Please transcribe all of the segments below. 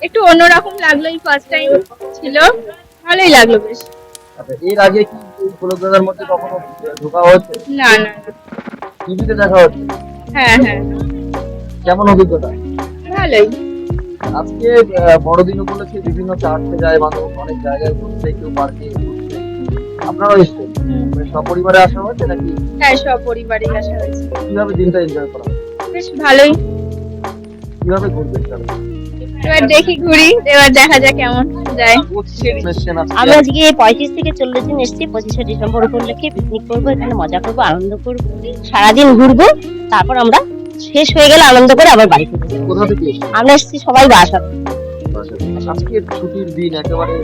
একটু অন্যরকম লাগলো, এই ফার্স্ট টাইম ছিল, ভালোই লাগলো বেশ। আচ্ছা, এর আগে কি এই কলকাতার মধ্যে কখনো ঢোকা হয়েছে? না না না। টিভিতে দেখা হচ্ছে? হ্যাঁ হ্যাঁ, কেমন অভিজ্ঞতা? ভালোই। আজকে বড়দিন উপলক্ষে বিভিন্ন চার্চে যায় মানুষ, অনেক জায়গায় ঘুরছে, কেউ পার্কে ঘুরছে, আপনারাও এসছেন, মানে সপরিবারে আসা হয়েছে নাকি হ্যাঁ, সব পরিবারেই আসা হয়েছে। কিভাবে দিনটা এনজয় করা হবে? বেশ ভালোই। কিভাবে ঘুরবেন তাহলে? এবার দেখি, ঘুরি, এবার দেখা যাক কেমন যায়। এসছেন আজকে? আমি আজকে 35 থেকে 40 দিন এসেছি। 25শে ডিসেম্বর উপলক্ষে পিকনিক করবো, এখানে মজা করবো, আনন্দ করবো, সারাদিন ঘুরবো, তারপর আমরা শেষ হয়ে গেলে আনন্দ করে আবার বাড়ি ফিরবো। কোথা থেকে এসছেন? আমরা এসেছি সবাই বাসা। আজকে ছুটির দিন একেবারে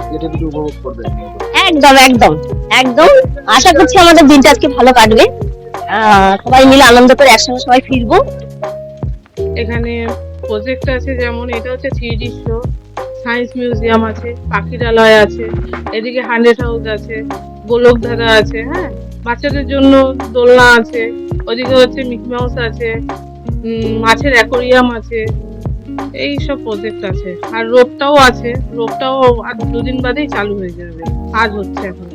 কেটে পিটে উপভোগ করবেন। একদম একদম একদম আশা করছি আমাদের দিনটা আজকে ভালো কাটবে। সবাই মিলে আনন্দ করে একসঙ্গে সবাই ফিরবো। এখানে প্রজেক্ট আছে, যেমন এটা হচ্ছে 3D শো, সায়েন্স মিউজিয়াম আছে, পাখিরালয় আছে, এদিকে 100 হাউস আছে, গোলকধারা আছে, হ্যাঁ, বাচ্চাদের জন্য দোলনা আছে, ওদিকে হচ্ছে মিকি মাউস আছে, মাছের অ্যাকোরিয়াম আছে, এই সব প্রজেক্ট আছে। আর রোপটাও আছে, রোপটাও আর 2 দিন বাদেই চালু হয়ে যাবে, কাজ হচ্ছে এখন।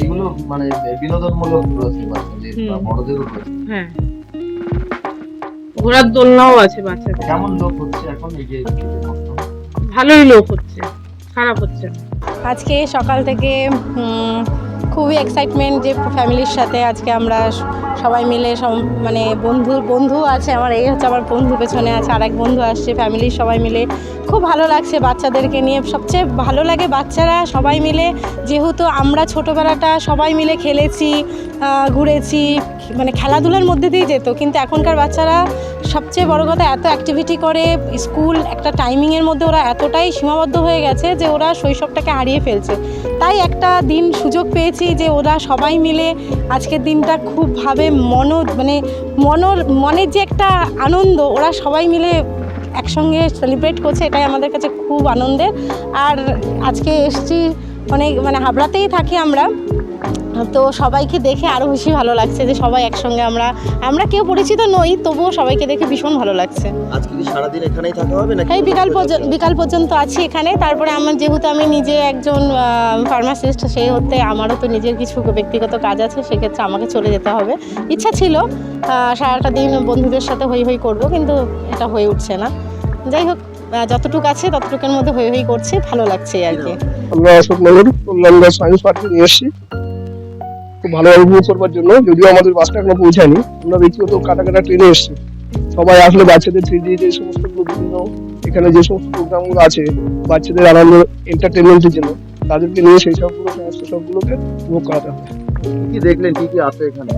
এগুলো মানে বিনোদনমূলক রয়েছে বাচ্চাদের বা বড়দেরও রয়েছে। হ্যাঁ, ঘোড়ার দোলনাও আছে বাচ্চাদের। কেমন লোক হচ্ছে এখন এই যে ভালোই লোক হচ্ছে, খারাপ হচ্ছে না। আজকে সকাল থেকে খুবই এক্সাইটমেন্ট যে ফ্যামিলির সাথে আজকে আমরা সবাই মিলে মানে বন্ধু আছে আমার, এই হচ্ছে আমার বন্ধু, পেছনে আছে আরেক বন্ধু আসছে, ফ্যামিলির সবাই মিলে খুব ভালো লাগছে বাচ্চাদেরকে নিয়ে। সবচেয়ে ভালো লাগে বাচ্চারা সবাই মিলে, যেহেতু আমরা ছোটোবেলাটা সবাই মিলে খেলেছি, ঘুরেছি, মানে খেলাধুলার মধ্যে দিয়ে যেত, কিন্তু এখনকার বাচ্চারা সবচেয়ে বড় কথা এত অ্যাক্টিভিটি করে, স্কুল একটা টাইমিংয়ের মধ্যে ওরা এতটাই সীমাবদ্ধ হয়ে গেছে যে ওরা শৈশবটাকে হারিয়ে ফেলছে। তাই একটা দিন সুযোগ পেয়েছি যে ওরা সবাই মিলে আজকের দিনটা খুবভাবে মনের যে একটা আনন্দ, ওরা সবাই মিলে একসঙ্গে সেলিব্রেট করছে, এটাই আমাদের কাছে খুব আনন্দের। আর আজকে এসছি মানে হাবড়াতেই থাকি আমরা, তো সবাইকে দেখে আরও বেশি ভালো লাগছে যে সবাই একসঙ্গে আমরা কেউ পরিচিত নই, তবুও সবাইকে দেখে ভীষণ ভালো লাগছে। আজকে কি সারাদিন এখানেই থাকা হবে নাকি এই বিকাল পর্যন্ত আছি এখানে। তারপরে যেহেতু আমি নিজে একজন ফার্মাসিস্ট, সেই হতে আমারও তো নিজের কিছু ব্যক্তিগত কাজ আছে, সেক্ষেত্রে আমাকে চলে যেতে হবে। ইচ্ছা ছিল সারাটা দিন বন্ধুদের সাথে হই করব, কিন্তু এটা হয়ে উঠছে না। যাই হোক, যতটুকু আছে ততটুকুর মধ্যে হই করছে, ভালো লাগছে আর কি। আমরা অশোক নগর কল্যাণগড় সায়েন্স পার্কে নিয়ে এসেছি খুব ভালোভাবে উপভোগ করবার জন্য। যদিও আমাদের বাসটা এখনো পৌঁছায়নি, আমরা ব্যক্তিগত কাটা ট্রেনে এসেছি। সবাই আসলে বাচ্চাদের 3D যে সমস্ত বিভিন্ন এখানে যে সমস্ত প্রোগ্রামগুলো আছে বাচ্চাদের আনন্দ এন্টারটেনমেন্টের জন্য, তাদেরকে নিয়ে সেই সমস্ত সবগুলোকে উপভোগ করাতে হবে। কি দেখলেন, কি কি আছে এখানে?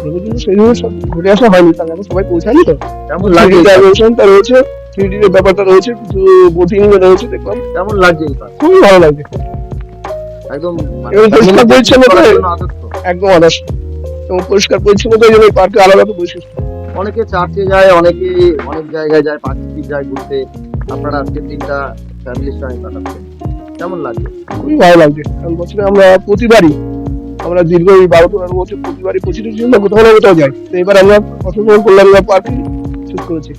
আমাদের কিন্তু সেইভাবে সব ঘুরে আসা হয়নি, কারণ আমরা সবাই পৌঁছায়নি তো। কেমন লাগে? টা রয়েছে, 3D এর ব্যাপারটা রয়েছে, কিছু বোটিং রয়েছে, দেখলাম কেমন লাগছে এই পার্ক? খুবই ভালো লাগছে। একদম এবং পরিষ্কার পরিচ্ছন্নতা আদর্শ। একদম আদর্শ, এবং পরিষ্কার পরিচ্ছন্নতার জন্য এই পার্কে আলাদা তো বৈশিষ্ট্য। অনেকে চার্চে যায়, অনেকে অনেক জায়গায় যায়, পার্কে যায় ঘুরতে। আপনারা আজকের দিনটা ফ্যামিলির সঙ্গে কাটাচ্ছেন, কেমন লাগছে? খুবই ভালো লাগছে, কারণ বছরে আমরা প্রতিবারই আমরা দীর্ঘ এই 12-13 বছর প্রতিবারই 25 ডিসেম্বর কোথাও না কোথাও যাই। তো এবার আমরা অশোক কল্যাণগড় পার্কে চুজ করেছি।